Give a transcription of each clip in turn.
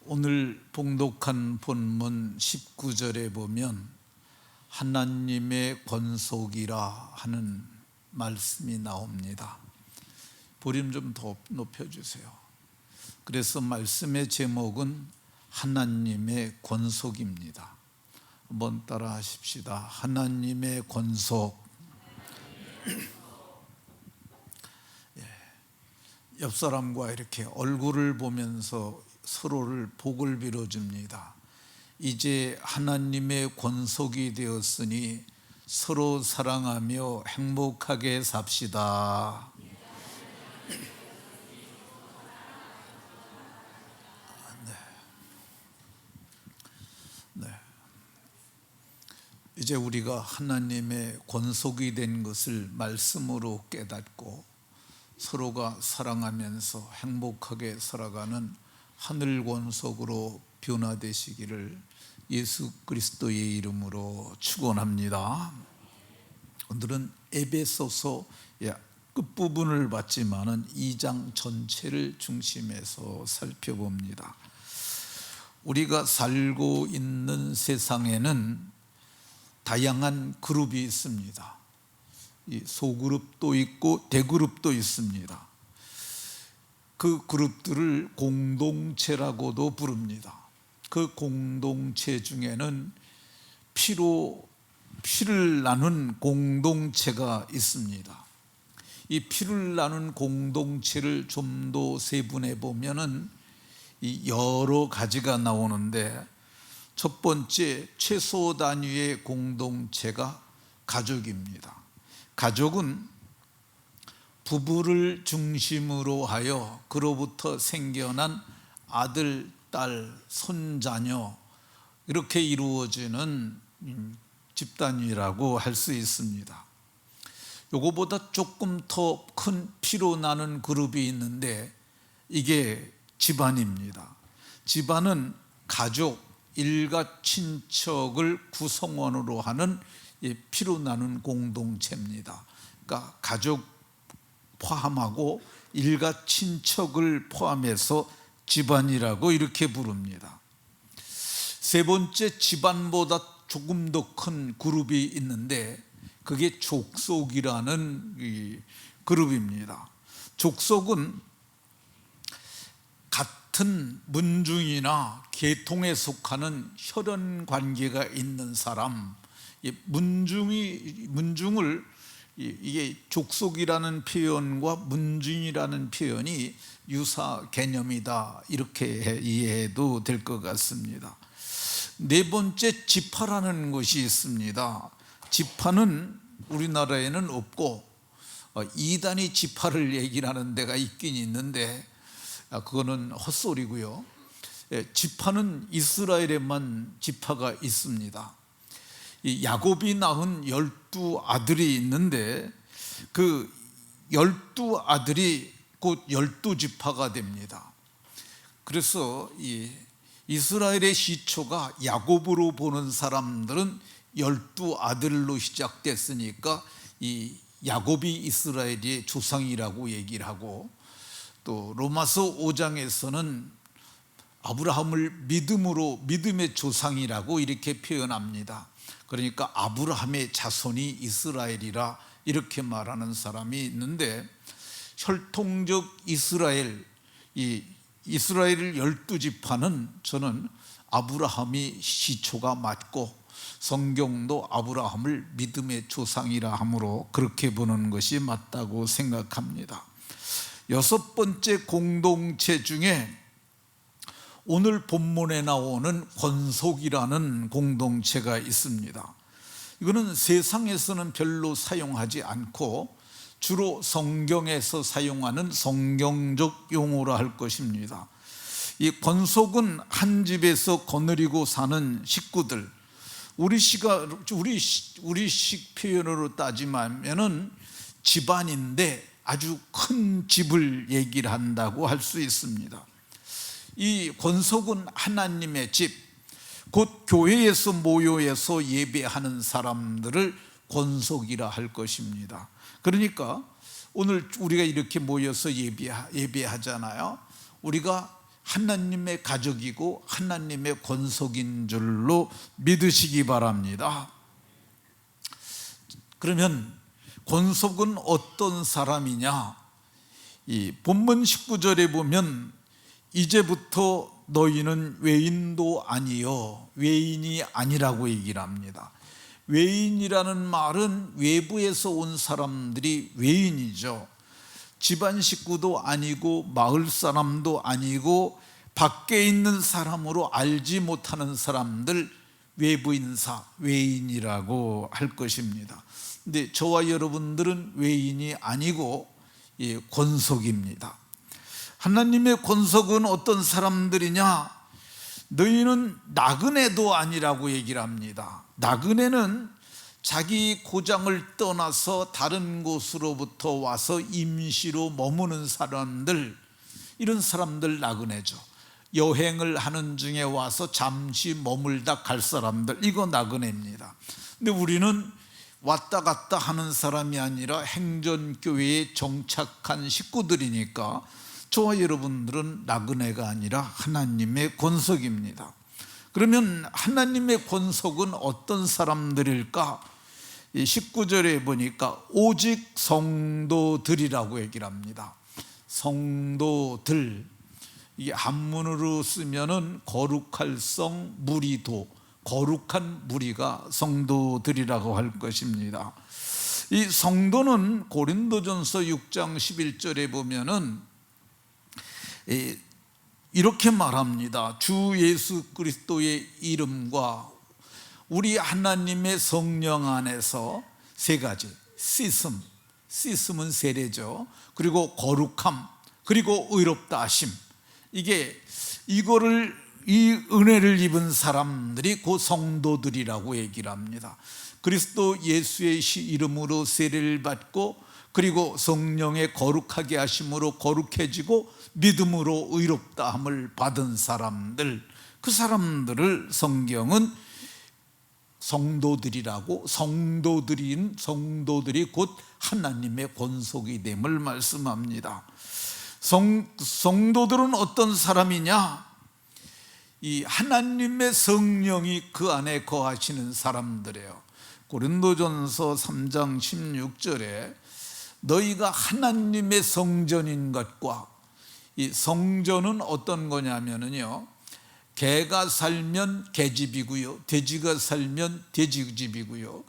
오늘 봉독한 본문 19절에 보면 하나님의 권속이라 하는 말씀이 나옵니다. 볼륨 좀 더 높여주세요. 그래서 말씀의 제목은 하나님의 권속입니다. 한번 따라 하십시다. 하나님의 권속. 옆 사람과 이렇게 얼굴을 보면서 서로를 복을 빌어줍니다. 이제 하나님의 권속이 되었으니 서로 사랑하며 행복하게 삽시다. 이제 우리가 하나님의 권속이 된 것을 말씀으로 깨닫고 서로가 사랑하면서 행복하게 살아가는 하늘 권속으로 변화되시기를 예수 그리스도의 이름으로 축원합니다. 오늘은 에베소서 끝부분을 봤지만은 2장 전체를 중심해서 살펴봅니다. 우리가 살고 있는 세상에는 다양한 그룹이 있습니다. 소그룹도 있고 대그룹도 있습니다. 그 그룹들을 공동체라고도 부릅니다. 그 공동체 중에는 피를 나눈 공동체가 있습니다. 이 피를 나눈 공동체를 좀 더 세분해 보면은 여러 가지가 나오는데, 첫 번째 최소 단위의 공동체가 가족입니다. 가족은 부부를 중심으로 하여 그로부터 생겨난 아들, 딸, 손자녀, 이렇게 이루어지는 집단이라고 할 수 있습니다. 요거보다 조금 더 큰 피로 나는 그룹이 있는데 이게 집안입니다. 집안은 가족, 일가, 친척을 구성원으로 하는 피로 나눈 공동체입니다. 그러니까 가족 포함하고 일가, 친척을 포함해서 집안이라고 이렇게 부릅니다. 세 번째, 집안보다 조금 더 큰 그룹이 있는데 그게 족속이라는 그룹입니다. 족속은 같은 문중이나 계통에 속하는 혈연 관계가 있는 사람, 문중을 이게 족속이라는 표현과 문중이라는 표현이 유사 개념이다, 이렇게 이해해도 될 것 같습니다. 네 번째, 지파라는 것이 있습니다. 지파는 우리나라에는 없고 이단이 지파를 얘기를 하는 데가 있긴 있는데 그거는 헛소리고요. 지파는 이스라엘에만 지파가 있습니다. 야곱이 낳은 12아들이 있는데 그 12아들이 곧 12지파가 됩니다. 그래서 이스라엘의 시초가 야곱으로 보는 사람들은 12아들로 시작됐으니까 이 야곱이 이스라엘의 조상이라고 얘기를 하고, 또 로마서 5장에서는 아브라함을 믿음의 조상이라고 이렇게 표현합니다. 그러니까 아브라함의 자손이 이스라엘이라 이렇게 말하는 사람이 있는데, 혈통적 이스라엘 12지파는 저는 아브라함이 시초가 맞고 성경도 아브라함을 믿음의 조상이라 함으로 그렇게 보는 것이 맞다고 생각합니다. 여섯 번째 공동체 중에 오늘 본문에 나오는 권속이라는 공동체가 있습니다. 이거는 세상에서는 별로 사용하지 않고 주로 성경에서 사용하는 성경적 용어라 할 것입니다. 이 권속은 한 집에서 거느리고 사는 식구들, 우리식 표현으로 따지면은 집안인데 아주 큰 집을 얘기를 한다고 할 수 있습니다. 이 권속은 하나님의 집, 곧 교회에서 모여서 예배하는 사람들을 권속이라 할 것입니다. 그러니까 오늘 우리가 이렇게 모여서 예배하잖아요. 우리가 하나님의 가족이고 하나님의 권속인 줄로 믿으시기 바랍니다. 그러면 권속은 어떤 사람이냐? 이 본문 19절에 보면 이제부터 너희는 외인도 아니요 외인이 아니라고 얘기를 합니다. 외인이라는 말은 외부에서 온 사람들이 외인이죠. 집안 식구도 아니고 마을 사람도 아니고 밖에 있는 사람으로 알지 못하는 사람들, 외부인사, 외인이라고 할 것입니다. 근데 저와 여러분들은 외인이 아니고 권속입니다. 하나님의 권속은 어떤 사람들이냐? 너희는 나그네도 아니라고 얘기를 합니다. 나그네는 자기 고장을 떠나서 다른 곳으로부터 와서 임시로 머무는 사람들, 이런 사람들 나그네죠. 여행을 하는 중에 와서 잠시 머물다 갈 사람들, 이거 나그네입니다. 근데 우리는 왔다 갔다 하는 사람이 아니라 행전교회에 정착한 식구들이니까 저와 여러분들은 나그네가 아니라 하나님의 권속입니다. 그러면 하나님의 권속은 어떤 사람들일까? 19절에 보니까 오직 성도들이라고 얘기를 합니다. 성도들, 이게 한문으로 쓰면은 거룩할 성 무리도, 거룩한 무리가 성도들이라고 할 것입니다. 이 성도는 고린도전서 6장 11절에 보면은 이렇게 말합니다. 주 예수 그리스도의 이름과 우리 하나님의 성령 안에서 세 가지, 시슴은 세례죠. 그리고 거룩함, 그리고 의롭다 하심. 이거를 이 은혜를 입은 사람들이 그 성도들이라고 얘기를 합니다. 그리스도 예수의 이름으로 세례를 받고 그리고 성령의 거룩하게 하심으로 거룩해지고 믿음으로 의롭다함을 받은 사람들, 그 사람들을 성경은 성도들이라고, 성도들이 곧 하나님의 권속이 됨을 말씀합니다. 성도들은 어떤 사람이냐? 이 하나님의 성령이 그 안에 거하시는 사람들이에요. 고린도전서 3장 16절에 너희가 하나님의 성전인 것과, 이 성전은 어떤 거냐면요, 개가 살면 개집이고요, 돼지가 살면 돼지집이고요,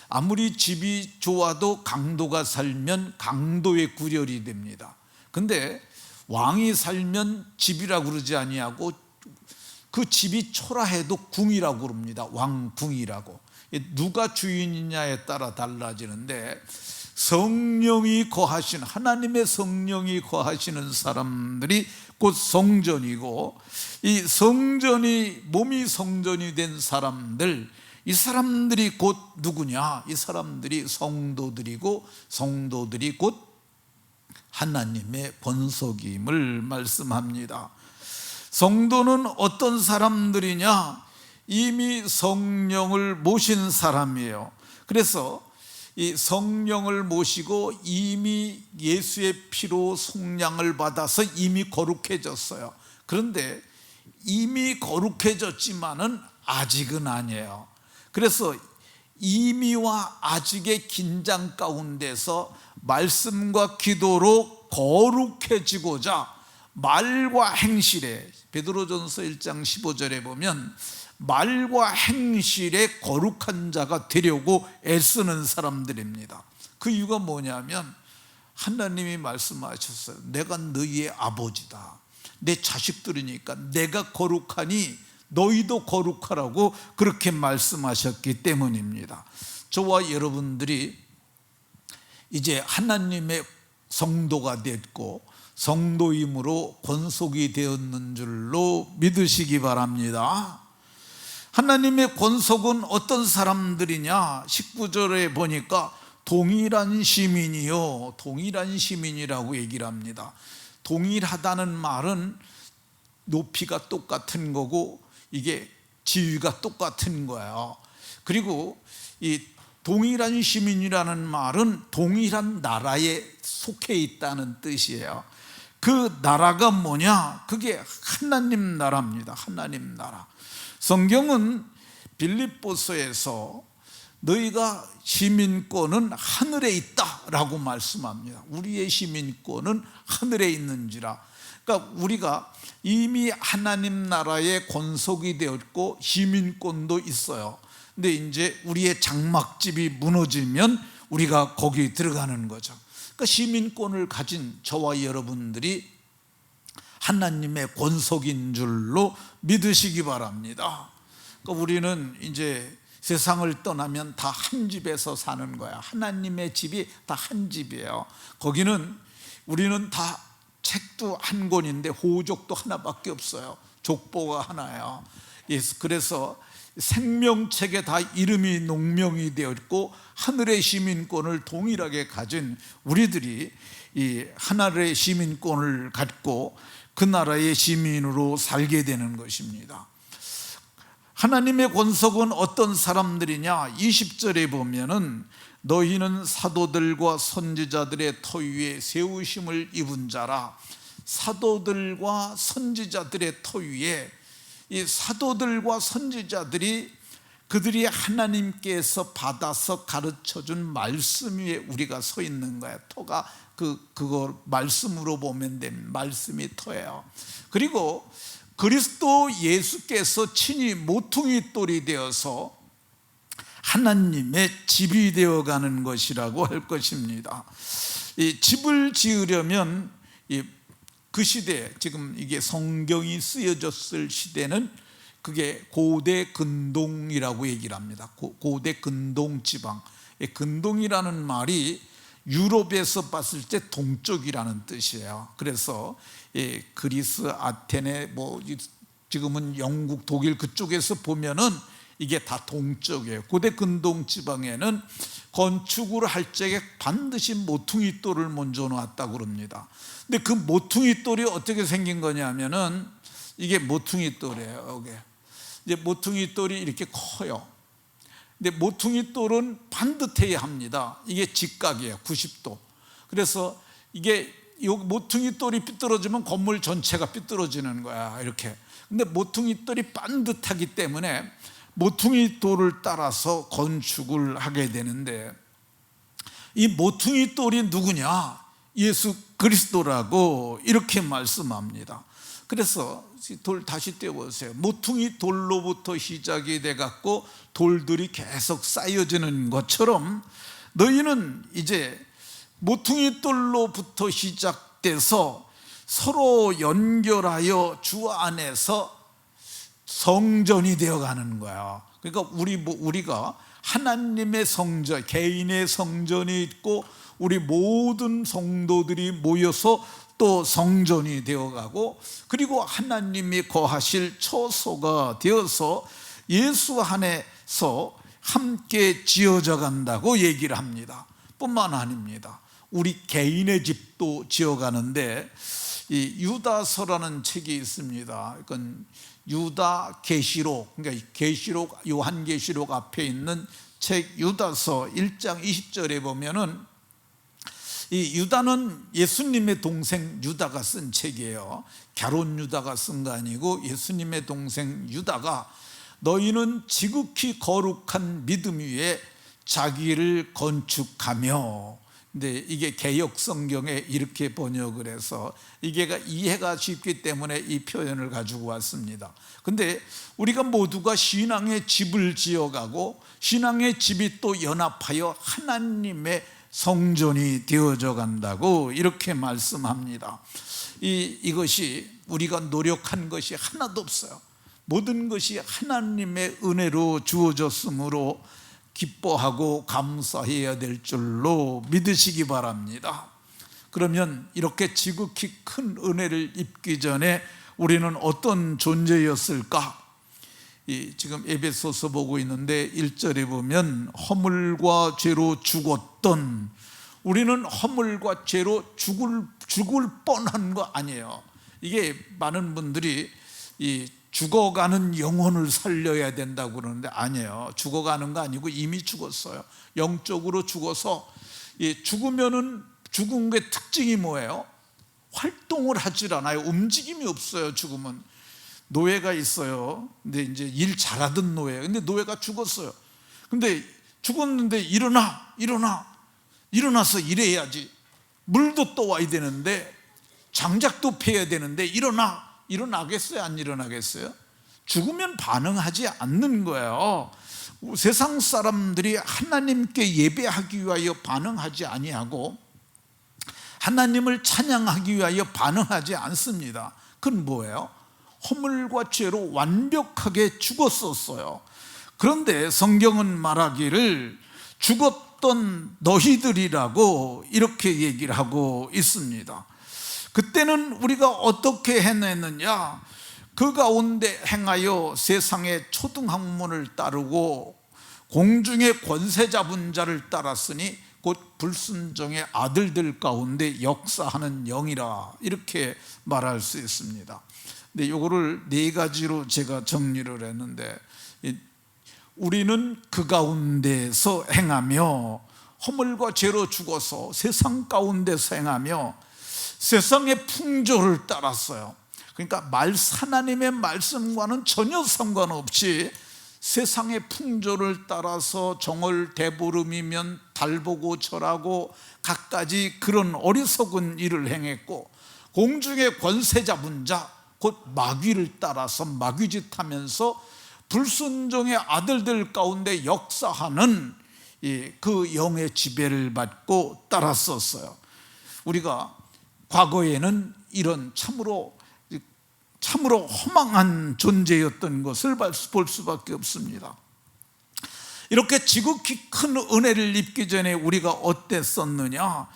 아무리 집이 좋아도 강도가 살면 강도의 구별이 됩니다. 근데 왕이 살면 집이라고 그러지 아니하고 그 집이 초라해도 궁이라고 그럽니다. 왕궁이라고. 누가 주인이냐에 따라 달라지는데, 성령이 거하시는, 하나님의 성령이 거하시는 사람들이 곧 성전이고, 이 성전이, 몸이 성전이 된 사람들, 이 사람들이 곧 누구냐? 이 사람들이 성도들이고, 성도들이 곧 하나님의 권속임을 말씀합니다. 성도는 어떤 사람들이냐? 이미 성령을 모신 사람이에요. 그래서 이 성령을 모시고 이미 예수의 피로 속량을 받아서 이미 거룩해졌어요. 그런데 이미 거룩해졌지만은 아직은 아니에요. 그래서 이미와 아직의 긴장 가운데서 말씀과 기도로 거룩해지고자 말과 행실에, 베드로전서 1장 15절에 보면 말과 행실에 거룩한 자가 되려고 애쓰는 사람들입니다. 그 이유가 뭐냐면 하나님이 말씀하셨어요. 내가 너희의 아버지다. 내 자식들이니까 내가 거룩하니 너희도 거룩하라고 그렇게 말씀하셨기 때문입니다. 저와 여러분들이 이제 하나님의 성도가 됐고 성도임으로 권속이 되었는 줄로 믿으시기 바랍니다. 하나님의 권속은 어떤 사람들이냐? 19절에 보니까 동일한 시민이요, 동일한 시민이라고 얘기를 합니다. 동일하다는 말은 높이가 똑같은 거고 이게 지위가 똑같은 거예요. 그리고 이 동일한 시민이라는 말은 동일한 나라에 속해 있다는 뜻이에요. 그 나라가 뭐냐? 그게 하나님 나라입니다. 하나님 나라. 성경은 빌립보서에서 너희가 시민권은 하늘에 있다라고 말씀합니다. 우리의 시민권은 하늘에 있는지라. 그러니까 우리가 이미 하나님 나라의 권속이 되었고 시민권도 있어요. 근데 이제 우리의 장막집이 무너지면 우리가 거기 들어가는 거죠. 그러니까 시민권을 가진 저와 여러분들이 하나님의 권속인 줄로 믿으시기 바랍니다. 그러니까 우리는 이제 세상을 떠나면 다 한 집에서 사는 거야. 하나님의 집이 다 한 집이에요. 거기는 우리는 다 책도 한 권인데 호족도 하나밖에 없어요. 족보가 하나예요. 그래서 생명책에 다 이름이 농명이 되어 있고 하늘의 시민권을 동일하게 가진 우리들이 이 하늘의 시민권을 갖고 그 나라의 시민으로 살게 되는 것입니다. 하나님의 권속은 어떤 사람들이냐? 20절에 보면은 너희는 사도들과 선지자들의 터 위에 세우심을 입은 자라. 사도들과 선지자들의 터 위에, 이 사도들과 선지자들이 그들이 하나님께서 받아서 가르쳐준 말씀 위에 우리가 서 있는 거예요. 터가 그거 말씀으로 보면 됩니다. 말씀이 터예요. 그리고 그리스도 예수께서 친히 모퉁이 돌이 되어서 하나님의 집이 되어가는 것이라고 할 것입니다. 이 집을 지으려면 그 시대, 지금 이게 성경이 쓰여졌을 시대는 그게 고대 근동이라고 얘기를 합니다. 고대 근동 지방. 근동이라는 말이 유럽에서 봤을 때 동쪽이라는 뜻이에요. 그래서 그리스, 아테네, 지금은 영국, 독일 그쪽에서 보면은 이게 다 동쪽이에요. 고대 근동 지방에는 건축을 할 적에 반드시 모퉁이 돌을 먼저 놨다고 그럽니다. 근데 그 모퉁이 돌이 어떻게 생긴 거냐면은 이게 모퉁이 돌이에요. 이게 이제 모퉁이 돌이 이렇게 커요. 근데 모퉁이 돌은 반듯해야 합니다. 이게 직각이에요. 90도. 그래서 이게 모퉁이 돌이 삐뚤어지면 건물 전체가 삐뚤어지는 거야. 이렇게. 근데 모퉁이 돌이 반듯하기 때문에 모퉁이 돌을 따라서 건축을 하게 되는데, 이 모퉁이 돌이 누구냐? 예수 그리스도라고 이렇게 말씀합니다. 그래서 돌 다시 떼어보세요. 모퉁이 돌로부터 시작이 돼갖고 돌들이 계속 쌓여지는 것처럼 너희는 이제 모퉁이 돌로부터 시작돼서 서로 연결하여 주 안에서 성전이 되어가는 거야. 그러니까 우리가 하나님의 성전, 개인의 성전이 있고 우리 모든 성도들이 모여서 또 성전이 되어가고, 그리고 하나님이 거하실 처소가 되어서 예수 안에서 함께 지어져 간다고 얘기를 합니다. 뿐만 아닙니다. 우리 개인의 집도 지어가는데, 이 유다서라는 책이 있습니다. 이건 유다 계시록, 그러니까 계시록, 요한계시록 앞에 있는 책 유다서 1장 20절에 보면은 이 유다는 예수님의 동생 유다가 쓴 책이에요. 갸론 유다가 쓴 거 아니고 예수님의 동생 유다가 너희는 지극히 거룩한 믿음 위에 자기를 건축하며, 근데 이게 개역 성경에 이렇게 번역을 해서 이게 이해가 쉽기 때문에 이 표현을 가지고 왔습니다. 근데 우리가 모두가 신앙의 집을 지어가고 신앙의 집이 또 연합하여 하나님의 성전이 되어져 간다고 이렇게 말씀합니다. 이것이 우리가 노력한 것이 하나도 없어요. 모든 것이 하나님의 은혜로 주어졌으므로 기뻐하고 감사해야 될 줄로 믿으시기 바랍니다. 그러면 이렇게 지극히 큰 은혜를 입기 전에 우리는 어떤 존재였을까? 지금 에베소서 보고 있는데 1절에 보면 허물과 죄로 죽었던, 우리는 허물과 죄로 죽을 뻔한 거 아니에요. 이게 많은 분들이 죽어가는 영혼을 살려야 된다고 그러는데 아니에요. 죽어가는 거 아니고 이미 죽었어요. 영적으로 죽어서, 죽으면은 죽은 게 특징이 뭐예요? 활동을 하질 않아요. 움직임이 없어요. 죽으면. 노예가 있어요. 근데 이제 일 잘하던 노예. 근데 노예가 죽었어요. 근데 죽었는데 일어나서 일해야지. 물도 떠와야 되는데 장작도 패야 되는데 일어나겠어요? 안 일어나겠어요? 죽으면 반응하지 않는 거예요. 세상 사람들이 하나님께 예배하기 위하여 반응하지 아니하고 하나님을 찬양하기 위하여 반응하지 않습니다. 그건 뭐예요? 허물과 죄로 완벽하게 죽었었어요. 그런데 성경은 말하기를 죽었던 너희들이라고 이렇게 얘기를 하고 있습니다. 그때는 우리가 어떻게 해냈느냐? 그 가운데 행하여 세상의 초등학문을 따르고 공중의 권세 잡은 자를 따랐으니 곧 불순종의 아들들 가운데 역사하는 영이라, 이렇게 말할 수 있습니다. 근데 이거를 네 가지로 제가 정리를 했는데, 우리는 그 가운데서 행하며 허물과 죄로 죽어서 세상 가운데서 행하며 세상의 풍조를 따랐어요. 그러니까 하나님의 말씀과는 전혀 상관없이 세상의 풍조를 따라서 정월 대보름이면 달 보고 절하고 갖가지 그런 어리석은 일을 행했고, 공중의 권세 잡은 자 곧 마귀를 따라서 마귀짓 하면서 불순종의 아들들 가운데 역사하는 그 영의 지배를 받고 따랐었어요. 우리가 과거에는 이런 참으로 허망한 존재였던 것을 볼 수밖에 없습니다. 이렇게 지극히 큰 은혜를 입기 전에 우리가 어땠었느냐?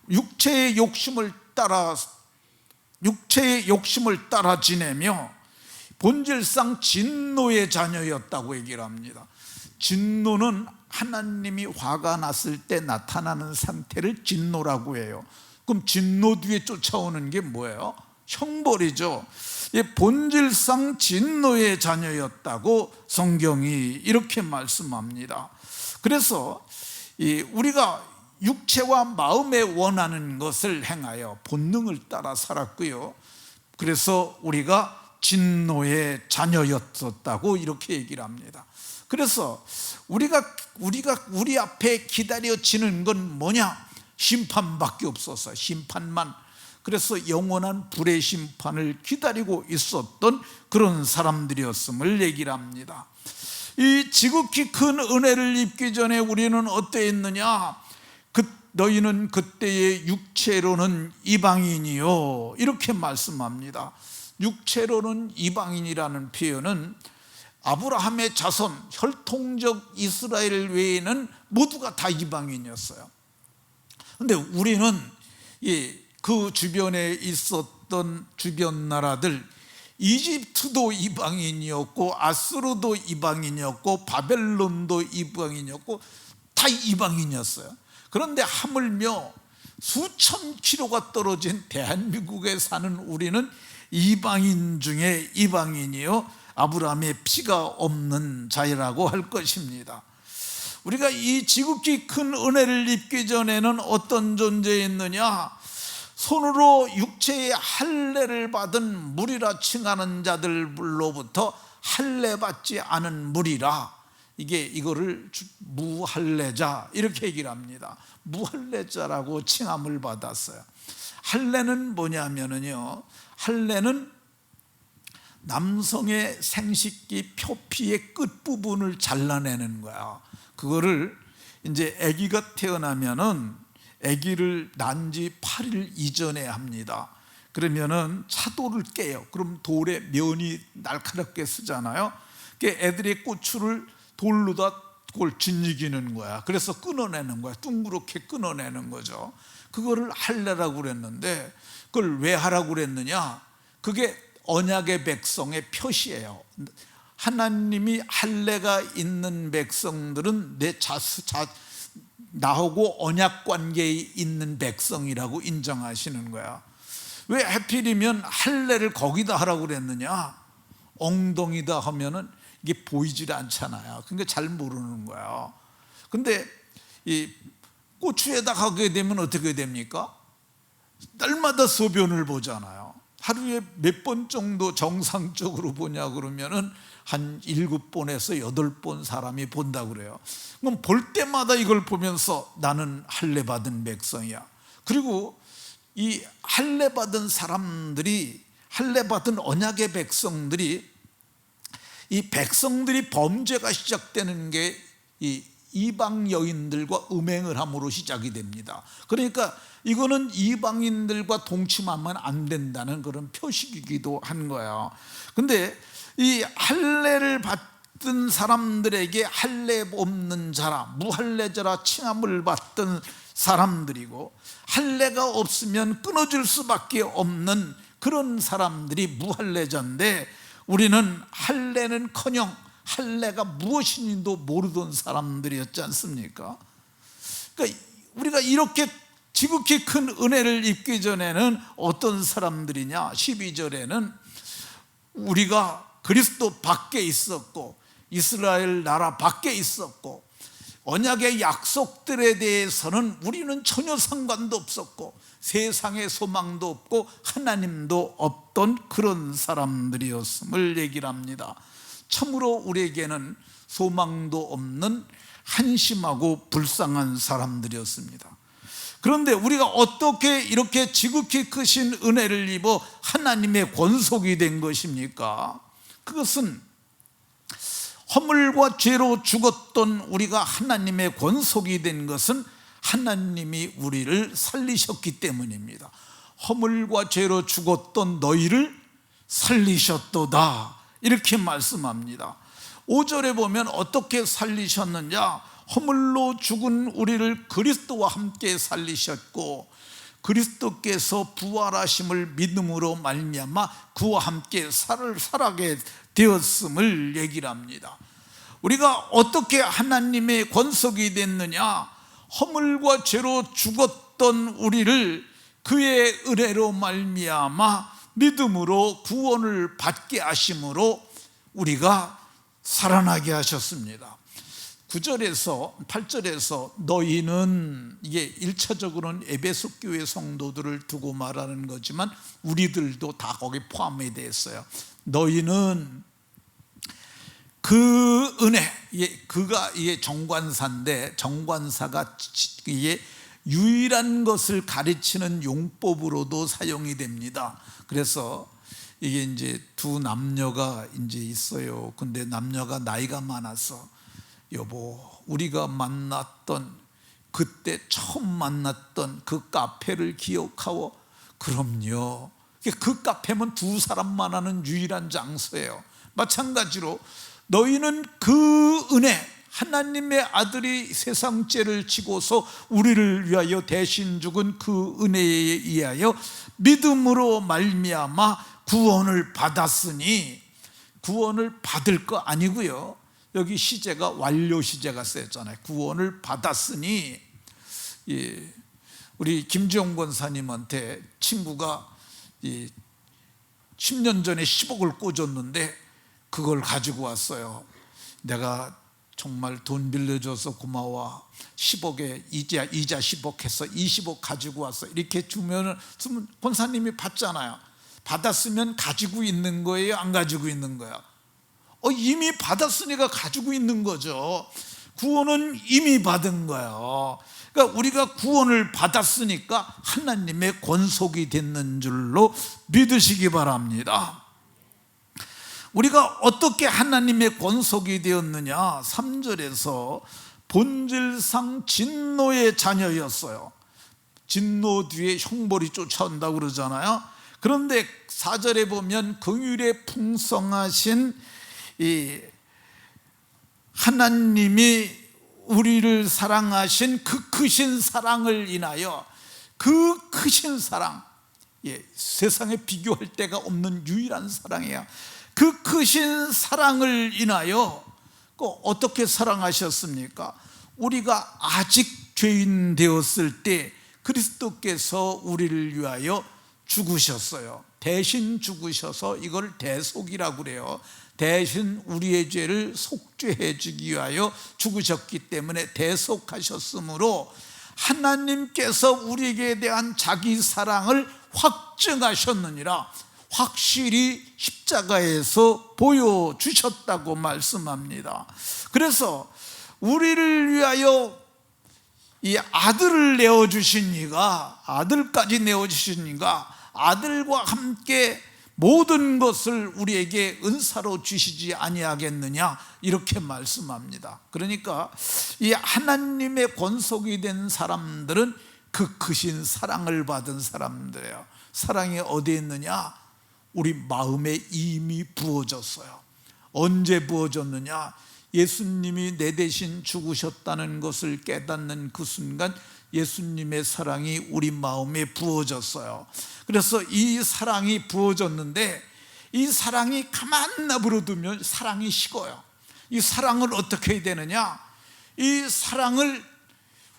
육체의 욕심을 따라 지내며 본질상 진노의 자녀였다고 얘기를 합니다. 진노는 하나님이 화가 났을 때 나타나는 상태를 진노라고 해요. 그럼 진노 뒤에 쫓아오는 게 뭐예요? 형벌이죠. 본질상 진노의 자녀였다고 성경이 이렇게 말씀합니다. 그래서 우리가 육체와 마음에 원하는 것을 행하여 본능을 따라 살았고요. 그래서 우리가 진노의 자녀였었다고 이렇게 얘기를 합니다. 그래서 우리 앞에 기다려지는 건 뭐냐? 심판밖에 없었어요. 심판만. 그래서 영원한 불의 심판을 기다리고 있었던 그런 사람들이었음을 얘기를 합니다. 이 지극히 큰 은혜를 입기 전에 우리는 어떠했느냐? 너희는 그때의 육체로는 이방인이요, 이렇게 말씀합니다. 육체로는 이방인이라는 표현은 아브라함의 자손, 혈통적 이스라엘 외에는 모두가 다 이방인이었어요. 그런데 우리는 그 주변에 있었던 주변 나라들, 이집트도 이방인이었고 아수르도 이방인이었고 바벨론도 이방인이었고 다 이방인이었어요. 그런데 하물며 수천 킬로가 떨어진 대한민국에 사는 우리는 이방인 중에 이방인이요, 아브라함의 피가 없는 자라고 할 것입니다. 우리가 이 지극히 큰 은혜를 입기 전에는 어떤 존재였느냐? 손으로 육체의 할례를 받은 무리라 칭하는 자들로부터 할례 받지 않은 무리라, 이거를 무할례자 이렇게 얘기를 합니다. 무할례자라고 칭함을 받았어요. 할례는 뭐냐면요, 할례는 남성의 생식기 표피의 끝부분을 잘라내는 거야. 그거를 이제 아기가 태어나면은 아기를 난 지 8일 이전에 합니다. 그러면은 차돌을 깨요. 그럼 돌에 면이 날카롭게 쓰잖아요. 애들의 고추를 돌로다 그걸 짓이기는 거야. 그래서 끊어내는 거야. 둥그렇게 끊어내는 거죠. 그거를 할례라고 그랬는데, 그걸 왜 하라고 그랬느냐? 그게 언약의 백성의 표시예요. 하나님이 할례가 있는 백성들은 나하고 언약 관계에 있는 백성이라고 인정하시는 거야. 왜 하필이면 할례를 거기다 하라고 그랬느냐? 엉덩이다 하면은 이게 보이질 않잖아요. 그러니까 잘 모르는 거예요. 근데 이 고추에다 하게 되면 어떻게 됩니까? 날마다 소변을 보잖아요. 하루에 몇 번 정도 정상적으로 보냐 그러면은 한 7번에서 8번 사람이 본다고 그래요. 그럼 볼 때마다 이걸 보면서 나는 할례 받은 백성이야. 그리고 이 할례 받은 사람들이, 할례 받은 언약의 백성들이, 이 백성들이 범죄가 시작되는 게 이 이방 여인들과 음행을 함으로 시작이 됩니다. 그러니까 이거는 이방인들과 동침하면 안 된다는 그런 표식이기도 한 거예요. 근데 이 할례를 받은 사람들에게 할례 없는 자라, 무할례자라 칭함을 받던 사람들이고, 할례가 없으면 끊어질 수밖에 없는 그런 사람들이 무할례자인데, 우리는 할례는커녕 할례가 무엇인지도 모르던 사람들이었지 않습니까? 그러니까 우리가 이렇게 지극히 큰 은혜를 입기 전에는 어떤 사람들이냐? 12절에는 우리가 그리스도 밖에 있었고 이스라엘 나라 밖에 있었고 언약의 약속들에 대해서는 우리는 전혀 상관도 없었고 세상의 소망도 없고 하나님도 없던 그런 사람들이었음을 얘기를 합니다. 참으로 우리에게는 소망도 없는 한심하고 불쌍한 사람들이었습니다. 그런데 우리가 어떻게 이렇게 지극히 크신 은혜를 입어 하나님의 권속이 된 것입니까? 그것은 허물과 죄로 죽었던 우리가 하나님의 권속이 된 것은 하나님이 우리를 살리셨기 때문입니다. 허물과 죄로 죽었던 너희를 살리셨도다, 이렇게 말씀합니다. 5절에 보면 어떻게 살리셨느냐? 허물로 죽은 우리를 그리스도와 함께 살리셨고 그리스도께서 부활하심을 믿음으로 말미암아 그와 함께 살아게 되었음을 얘기를 합니다. 우리가 어떻게 하나님의 권속이 됐느냐? 허물과 죄로 죽었던 우리를 그의 은혜로 말미암아 믿음으로 구원을 받게 하심으로 우리가 살아나게 하셨습니다. 9절에서 8절에서 너희는, 이게 1차적으로는 에베소 교회 성도들을 두고 말하는 거지만 우리들도 다 거기 포함이 되어 있어요. 너희는 그 은혜, 그가 이게 정관사인데 정관사가 이게 유일한 것을 가르치는 용법으로도 사용이 됩니다. 그래서 이게 이제 두 남녀가 이제 있어요. 근데 남녀가 나이가 많아서 여보, 우리가 만났던 그때 처음 만났던 그 카페를 기억하오? 그럼요. 그 카페면 두 사람만 하는 유일한 장소예요. 마찬가지로 너희는 그 은혜, 하나님의 아들이 세상 죄를 지고서 우리를 위하여 대신 죽은 그 은혜에 의하여 믿음으로 말미암아 구원을 받았으니, 구원을 받을 거 아니고요, 여기 시제가 완료 시제가 쓰였잖아요. 구원을 받았으니, 우리 김지영 권사님한테 친구가 10년 전에 10억을 꽂았는데 그걸 가지고 왔어요. 내가 정말 돈 빌려줘서 고마워, 10억에 이자 10억 해서 20억 가지고 왔어, 이렇게 주면 권사님이 받잖아요. 받았으면 가지고 있는 거예요, 안 가지고 있는 거야? 이미 받았으니까 가지고 있는 거죠. 구원은 이미 받은 거예요. 그러니까 우리가 구원을 받았으니까 하나님의 권속이 됐는 줄로 믿으시기 바랍니다. 우리가 어떻게 하나님의 권속이 되었느냐? 3절에서 본질상 진노의 자녀였어요. 진노 뒤에 형벌이 쫓아온다고 그러잖아요. 그런데 4절에 보면 긍휼에 풍성하신 이 하나님이 우리를 사랑하신 그 크신 사랑을 인하여, 그 크신 사랑, 세상에 비교할 데가 없는 유일한 사랑이야. 그 크신 사랑을 인하여 어떻게 사랑하셨습니까? 우리가 아직 죄인 되었을 때 그리스도께서 우리를 위하여 죽으셨어요. 대신 죽으셔서 이걸 대속이라고 그래요. 대신 우리의 죄를 속죄해 주기 위하여 죽으셨기 때문에 대속하셨으므로 하나님께서 우리에게 대한 자기 사랑을 확증하셨느니라. 확실히 십자가에서 보여주셨다고 말씀합니다. 그래서 우리를 위하여 이 아들을 내어주신 이가, 아들까지 내어주신 이가 아들과 함께 모든 것을 우리에게 은사로 주시지 아니하겠느냐, 이렇게 말씀합니다. 그러니까 이 하나님의 권속이 된 사람들은 그 크신 사랑을 받은 사람들이에요. 사랑이 어디에 있느냐? 우리 마음에 이미 부어졌어요. 언제 부어졌느냐? 예수님이 내 대신 죽으셨다는 것을 깨닫는 그 순간 예수님의 사랑이 우리 마음에 부어졌어요. 그래서 이 사랑이 부어졌는데, 이 사랑이 가만 내버려두면 사랑이 식어요. 이 사랑을 어떻게 해야 되느냐? 이 사랑을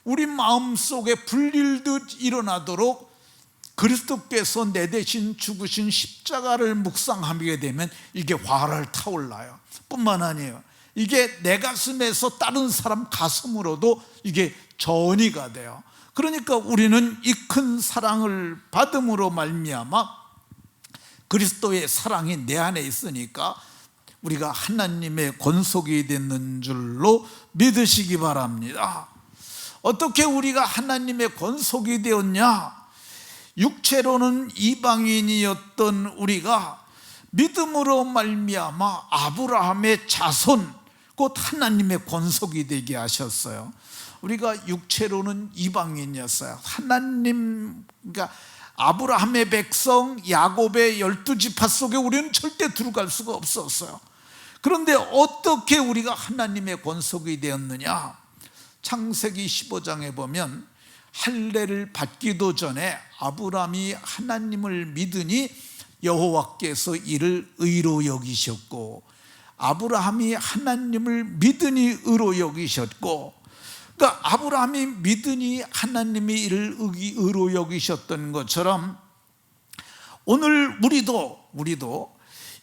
우리 마음속에 불릴듯 일어나도록 그리스도께서 내 대신 죽으신 십자가를 묵상하게 되면 이게 활활 타올라요. 뿐만 아니에요, 이게 내 가슴에서 다른 사람 가슴으로도 이게 전이가 돼요. 그러니까 우리는 이 큰 사랑을 받음으로 말미암아 그리스도의 사랑이 내 안에 있으니까 우리가 하나님의 권속이 되는 줄로 믿으시기 바랍니다. 어떻게 우리가 하나님의 권속이 되었냐? 육체로는 이방인이었던 우리가 믿음으로 말미암아 아브라함의 자손, 곧 하나님의 권속이 되게 하셨어요. 우리가 육체로는 이방인이었어요. 하나님, 그러니까 아브라함의 백성 야곱의 12지파 속에 우리는 절대 들어갈 수가 없었어요. 그런데 어떻게 우리가 하나님의 권속이 되었느냐? 창세기 15장에 보면 할례를 받기도 전에 아브라함이 하나님을 믿으니 여호와께서 이를 의로 여기셨고, 아브라함이 하나님을 믿으니 의로 여기셨고, 그러니까 아브라함이 믿으니 하나님이 이를 의로 여기셨던 것처럼 오늘 우리도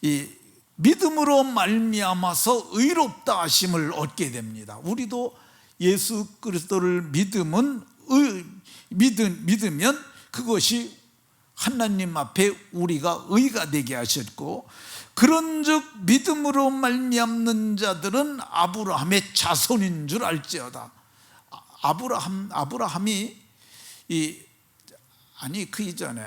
이 믿음으로 말미암아서 의롭다 하심을 얻게 됩니다. 우리도 예수 그리스도를 믿으면 그것이 하나님 앞에 우리가 의가 되게 하셨고, 그런즉 믿음으로 말미암는 자들은 아브라함의 자손인 줄 알지어다. 아브라함이 그 이전에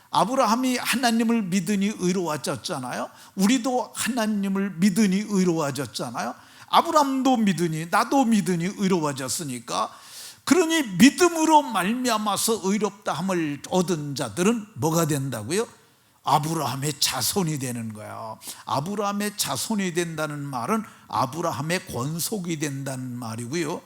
아브라함이 하나님을 믿으니 의로워졌잖아요. 우리도 하나님을 믿으니 의로워졌잖아요. 아브라함도 믿으니, 나도 믿으니 의로워졌으니까, 그러니 믿음으로 말미암아서 의롭다함을 얻은 자들은 뭐가 된다고요? 아브라함의 자손이 되는 거예요. 아브라함의 자손이 된다는 말은 아브라함의 권속이 된다는 말이고요.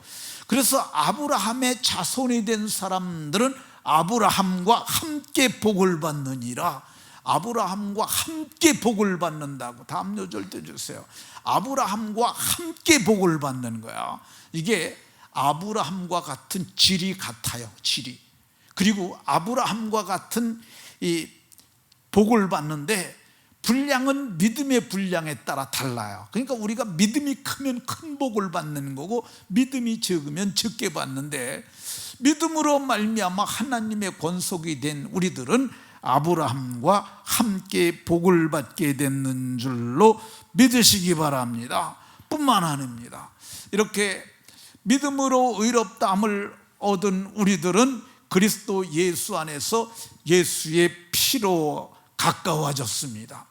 그래서 아브라함의 자손이 된 사람들은 아브라함과 함께 복을 받느니라. 아브라함과 함께 복을 받는다고. 다음 요절 때 주세요. 아브라함과 함께 복을 받는 거야. 이게 아브라함과 같은 질이 같아요. 질이. 그리고 아브라함과 같은 이 복을 받는데 분량은 믿음의 분량에 따라 달라요. 그러니까 우리가 믿음이 크면 큰 복을 받는 거고, 믿음이 적으면 적게 받는데, 믿음으로 말미암아 하나님의 권속이 된 우리들은 아브라함과 함께 복을 받게 되는 줄로 믿으시기 바랍니다. 뿐만 아닙니다. 이렇게 믿음으로 의롭다함을 얻은 우리들은 그리스도 예수 안에서 예수의 피로 가까워졌습니다.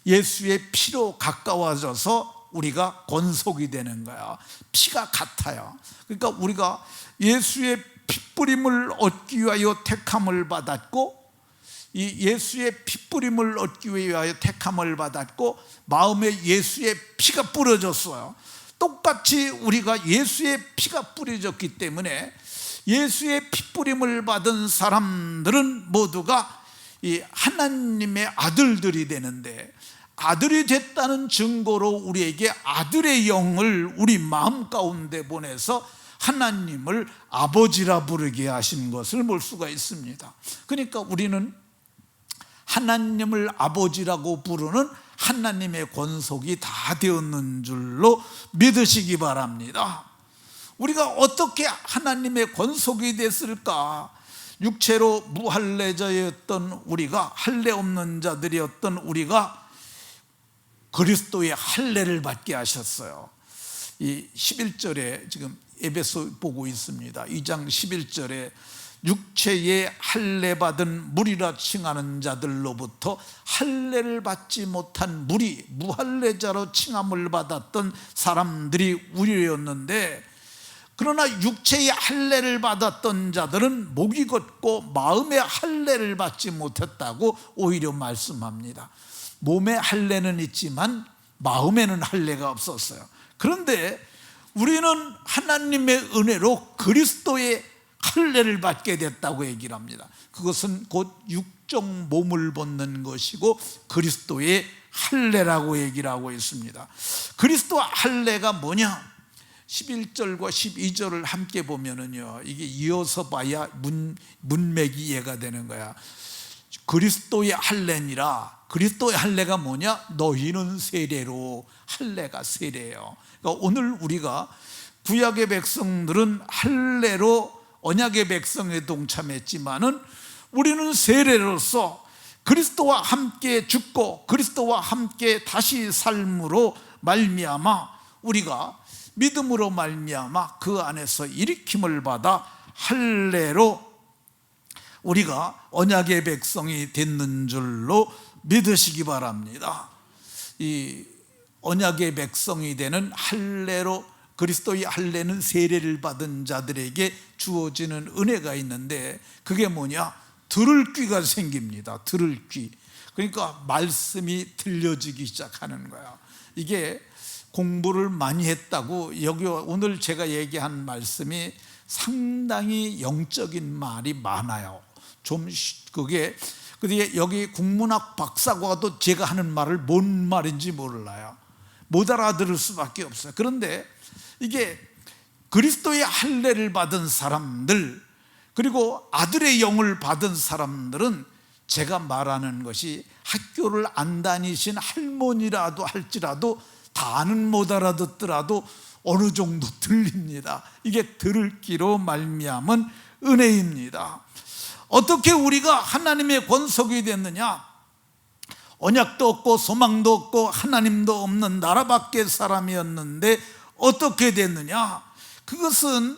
예수의 피로 가까워져서 우리가 권속이 되는 거야. 피가 같아요. 그러니까 우리가 예수의 피뿌림을 얻기 위하여 택함을 받았고, 이 예수의 피뿌림을 얻기 위하여 택함을 받았고, 마음에 예수의 피가 뿌려졌어요. 똑같이 우리가 예수의 피가 뿌려졌기 때문에 예수의 피뿌림을 받은 사람들은 모두가 이 하나님의 아들들이 되는데, 아들이 됐다는 증거로 우리에게 아들의 영을 우리 마음 가운데 보내서 하나님을 아버지라 부르게 하신 것을 볼 수가 있습니다. 그러니까 우리는 하나님을 아버지라고 부르는 하나님의 권속이 다 되었는 줄로 믿으시기 바랍니다. 우리가 어떻게 하나님의 권속이 됐을까? 육체로 무할례자였던 우리가, 할례 없는 자들이었던 우리가 그리스도의 할례를 받게 하셨어요. 이 11절에 지금 에베소 보고 있습니다. 2장 11절에 육체의 할례 받은 무리라 칭하는 자들로부터 할례를 받지 못한 무리, 무할례자로 칭함을 받았던 사람들이 우리였는데, 그러나 육체의 할례를 받았던 자들은 목이 걷고 마음의 할례를 받지 못했다고 오히려 말씀합니다. 몸의 할례는 있지만 마음에는 할례가 없었어요. 그런데 우리는 하나님의 은혜로 그리스도의 할례를 받게 됐다고 얘기를 합니다. 그것은 곧 육정 몸을 벗는 것이고 그리스도의 할례라고 얘기를 하고 있습니다. 그리스도 할례가 뭐냐? 11절과 12절을 함께 보면은요, 이게 이어서 봐야 문맥이 이해가 되는 거야. 그리스도의 할례니라. 그리스도의 할례가 뭐냐? 너희는 세례로. 할례가 세례예요. 그러니까 오늘 우리가 구약의 백성들은 할례로 언약의 백성에 동참했지만은 우리는 세례로서 그리스도와 함께 죽고 그리스도와 함께 다시 삶으로 말미암아 우리가 믿음으로 말미암아 그 안에서 일으킴을 받아 할례로 우리가 언약의 백성이 됐는 줄로 믿으시기 바랍니다. 이 언약의 백성이 되는 할례로, 그리스도의 할례는 세례를 받은 자들에게 주어지는 은혜가 있는데, 그게 뭐냐? 들을 귀가 생깁니다. 들을 귀. 그러니까 말씀이 들려지기 시작하는 거야. 이게 공부를 많이 했다고, 여기 오늘 제가 얘기한 말씀이 상당히 영적인 말이 많아요. 좀 그게 여기 국문학 박사과도 제가 하는 말을 뭔 말인지 몰라요. 못 알아들을 수밖에 없어요. 그런데 이게 그리스도의 할례를 받은 사람들, 그리고 아들의 영을 받은 사람들은 제가 말하는 것이 학교를 안 다니신 할머니라도 할지라도 다는 못 알아듣더라도 어느 정도 들립니다. 이게 들을 귀로 말미암은 은혜입니다. 어떻게 우리가 하나님의 권속이 됐느냐? 언약도 없고 소망도 없고 하나님도 없는 나라 밖의 사람이었는데 어떻게 됐느냐? 그것은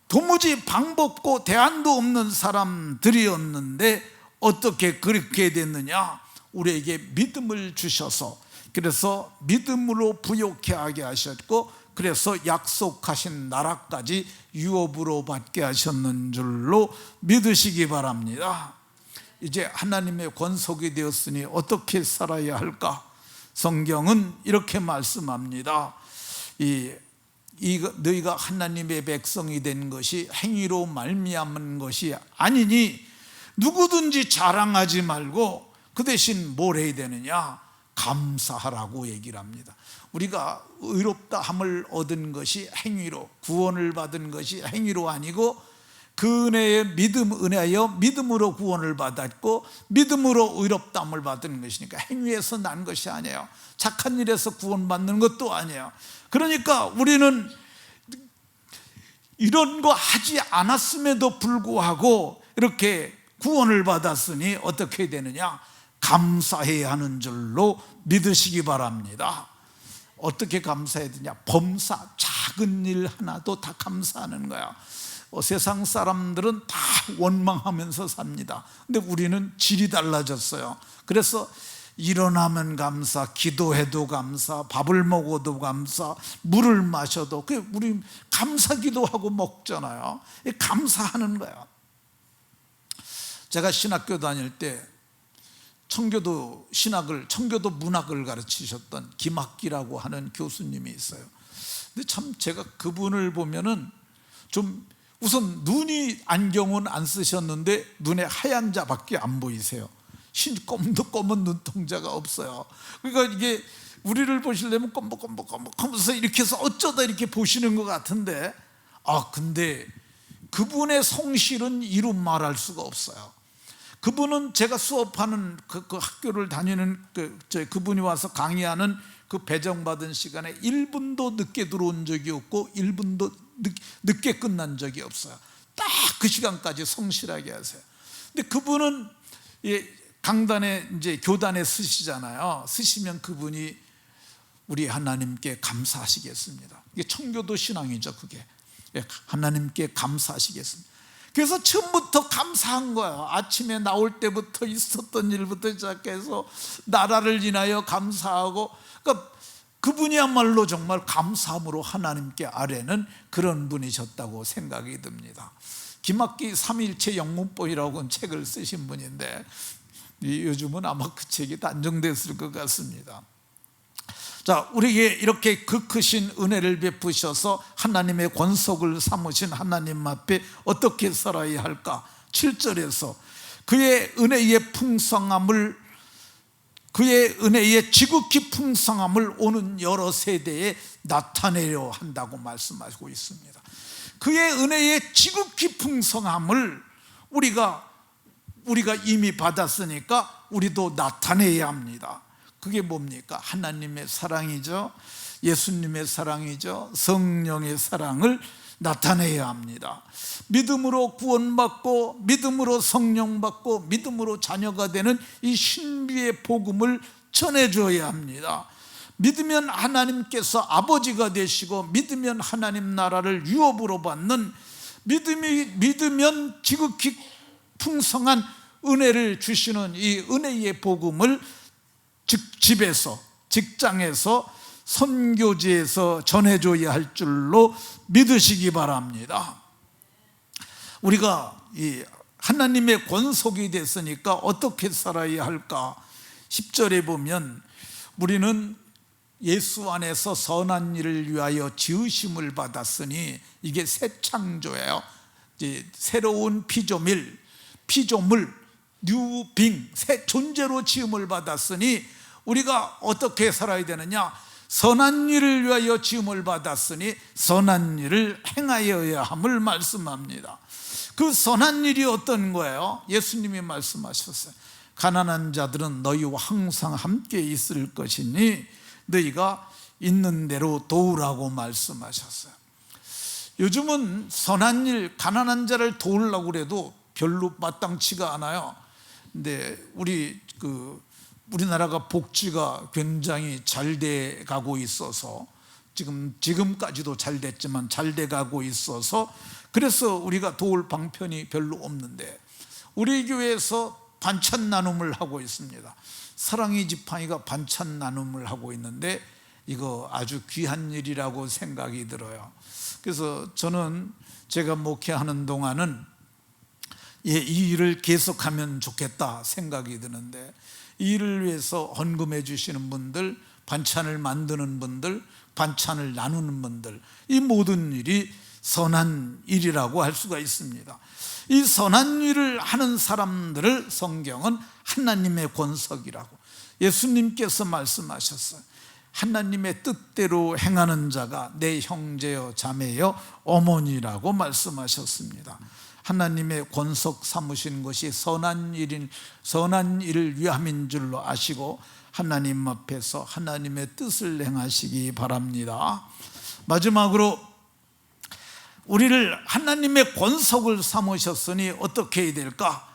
도무지 방법고 대안도 없는 사람들이었는데 어떻게 그렇게 됐느냐? 우리에게 믿음을 주셔서, 그래서 믿음으로 부욕케 하게 하셨고, 그래서 약속하신 나라까지 유업으로 받게 하셨는 줄로 믿으시기 바랍니다. 이제 하나님의 권속이 되었으니 어떻게 살아야 할까? 성경은 이렇게 말씀합니다. 너희가 하나님의 백성이 된 것이 행위로 말미암은 것이 아니니 누구든지 자랑하지 말고 그 대신 뭘 해야 되느냐? 감사하라고 얘기를 합니다. 우리가 의롭다함을 얻은 것이 행위로, 구원을 받은 것이 행위로 아니고 그 은혜의 은혜하여 믿음으로 구원을 받았고 믿음으로 의롭다함을 받은 것이니까 행위에서 난 것이 아니에요. 착한 일에서 구원받는 것도 아니에요. 그러니까 우리는 이런 거 하지 않았음에도 불구하고 이렇게 구원을 받았으니 어떻게 되느냐? 감사해야 하는 줄로 믿으시기 바랍니다. 어떻게 감사해야 되냐? 범사, 작은 일 하나도 다 감사하는 거야. 세상 사람들은 다 원망하면서 삽니다. 근데 우리는 질이 달라졌어요. 그래서 일어나면 감사, 기도해도 감사, 밥을 먹어도 감사, 물을 마셔도, 우리 감사기도 하고 먹잖아요. 감사하는 거야. 제가 신학교 다닐 때 청교도 문학을 가르치셨던 김학기라고 하는 교수님이 있어요. 근데 참 제가 그분을 보면은 좀, 우선 안경은 안 쓰셨는데 눈에 하얀 자밖에 안 보이세요. 검은 눈동자가 없어요. 그러니까 이게 우리를 보시려면 검벅검벅하면서 이렇게 해서 어쩌다 이렇게 보시는 것 같은데, 근데 그분의 성실은 이루 말할 수가 없어요. 그분은 제가 수업하는 그 학교를 다니는 그분이 와서 강의하는 그 배정받은 시간에 1분도 늦게 들어온 적이 없고 1분도 늦게 끝난 적이 없어요. 딱 그 시간까지 성실하게 하세요. 근데 그분은 강단에 이제 교단에 서시잖아요. 서시면 그분이 우리 하나님께 감사하시겠습니다. 이게 청교도 신앙이죠. 그게 하나님께 감사하시겠습니다. 그래서 처음부터 감사한 거예요. 아침에 나올 때부터 있었던 일부터 시작해서 나라를 인하여 감사하고, 그러니까 그분이야말로 정말 감사함으로 하나님께 아뢰는 그런 분이셨다고 생각이 듭니다. 김학기 삼일체 영문법이라고 하는 책을 쓰신 분인데 요즘은 아마 그 책이 단정됐을 것 같습니다. 자, 우리에게 이렇게 그 크신 은혜를 베푸셔서 하나님의 권속을 삼으신 하나님 앞에 어떻게 살아야 할까? 7절에서 그의 은혜의 풍성함을, 그의 은혜의 지극히 풍성함을 오는 여러 세대에 나타내려 한다고 말씀하고 있습니다. 그의 은혜의 지극히 풍성함을 우리가 이미 받았으니까 우리도 나타내야 합니다. 그게 뭡니까? 하나님의 사랑이죠. 예수님의 사랑이죠. 성령의 사랑을 나타내야 합니다. 믿음으로 구원받고 믿음으로 성령받고 믿음으로 자녀가 되는 이 신비의 복음을 전해줘야 합니다. 믿으면 하나님께서 아버지가 되시고 믿으면 하나님 나라를 유업으로 받는, 믿으면 지극히 풍성한 은혜를 주시는 이 은혜의 복음을 집에서, 직장에서, 선교지에서 전해줘야 할 줄로 믿으시기 바랍니다. 우리가 이 하나님의 권속이 됐으니까 어떻게 살아야 할까? 10절에 보면 우리는 예수 안에서 선한 일을 위하여 지으심을 받았으니, 이게 새 창조예요. 새로운 피조물, 뉴빙, 새 존재로 지음을 받았으니 우리가 어떻게 살아야 되느냐? 선한 일을 위하여 지음을 받았으니 선한 일을 행하여야 함을 말씀합니다. 그 선한 일이 어떤 거예요? 예수님이 말씀하셨어요. 가난한 자들은 너희와 항상 함께 있을 것이니 너희가 있는 대로 도우라고 말씀하셨어요. 요즘은 선한 일, 가난한 자를 도우려고 해도 별로 마땅치가 않아요. 근데 우리나라가 복지가 굉장히 잘 돼 가고 있어서, 지금까지도 잘 됐지만 잘 돼 가고 있어서 그래서 우리가 도울 방편이 별로 없는데, 우리 교회에서 반찬 나눔을 하고 있습니다. 사랑의 지팡이가 반찬 나눔을 하고 있는데 이거 아주 귀한 일이라고 생각이 들어요. 그래서 저는 제가 목회하는 동안은 이 일을 계속하면 좋겠다 생각이 드는데, 이 일을 위해서 헌금해 주시는 분들, 반찬을 만드는 분들, 반찬을 나누는 분들, 이 모든 일이 선한 일이라고 할 수가 있습니다. 이 선한 일을 하는 사람들을 성경은 하나님의 권속이라고, 예수님께서 말씀하셨어요. 하나님의 뜻대로 행하는 자가 내 형제여 자매여 어머니라고 말씀하셨습니다. 하나님의 권속 삼으신 것이 선한 일을 위함인 줄로 아시고 하나님 앞에서 하나님의 뜻을 행하시기 바랍니다. 마지막으로 우리를 하나님의 권속을 삼으셨으니 어떻게 해야 될까?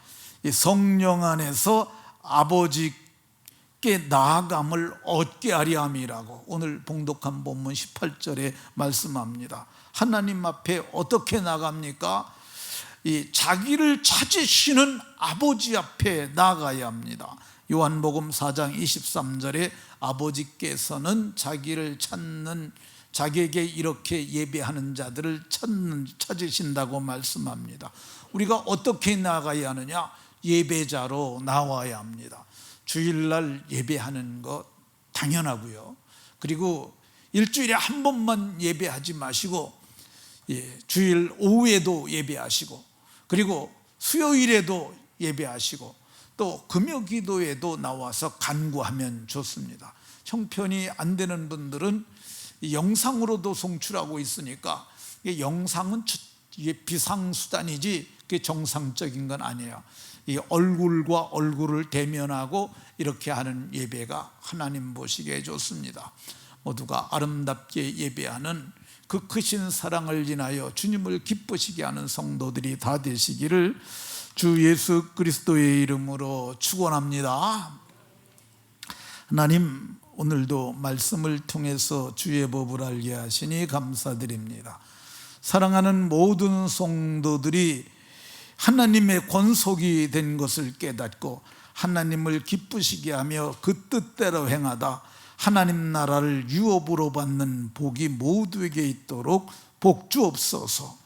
성령 안에서 아버지께 나아감을 얻게 하려 함이라고 오늘 봉독한 본문 18절에 말씀합니다. 하나님 앞에 어떻게 나갑니까? 이 자기를 찾으시는 아버지 앞에 나가야 합니다. 요한복음 4장 23절에 아버지께서는 자기를 찾는, 자기에게 이렇게 예배하는 자들을 찾으신다고 말씀합니다. 우리가 어떻게 나가야 하느냐? 예배자로 나와야 합니다. 주일날 예배하는 것 당연하고요. 그리고 일주일에 한 번만 예배하지 마시고 주일 오후에도 예배하시고, 그리고 수요일에도 예배하시고, 또 금요기도에도 나와서 간구하면 좋습니다. 형편이 안 되는 분들은 영상으로도 송출하고 있으니까, 영상은 이게 비상수단이지 그게 정상적인 건 아니에요. 이 얼굴과 얼굴을 대면하고 이렇게 하는 예배가 하나님 보시기에 좋습니다. 모두가 아름답게 예배하는 그 크신 사랑을 인하여 주님을 기쁘시게 하는 성도들이 다 되시기를 주 예수 그리스도의 이름으로 축원합니다. 하나님, 오늘도 말씀을 통해서 주의 법을 알게 하시니 감사드립니다. 사랑하는 모든 성도들이 하나님의 권속이 된 것을 깨닫고 하나님을 기쁘시게 하며 그 뜻대로 행하다 하나님 나라를 유업으로 받는 복이 모두에게 있도록 복 주옵소서.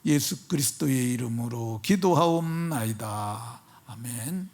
예수 그리스도의 이름으로 기도하옵나이다. 아멘.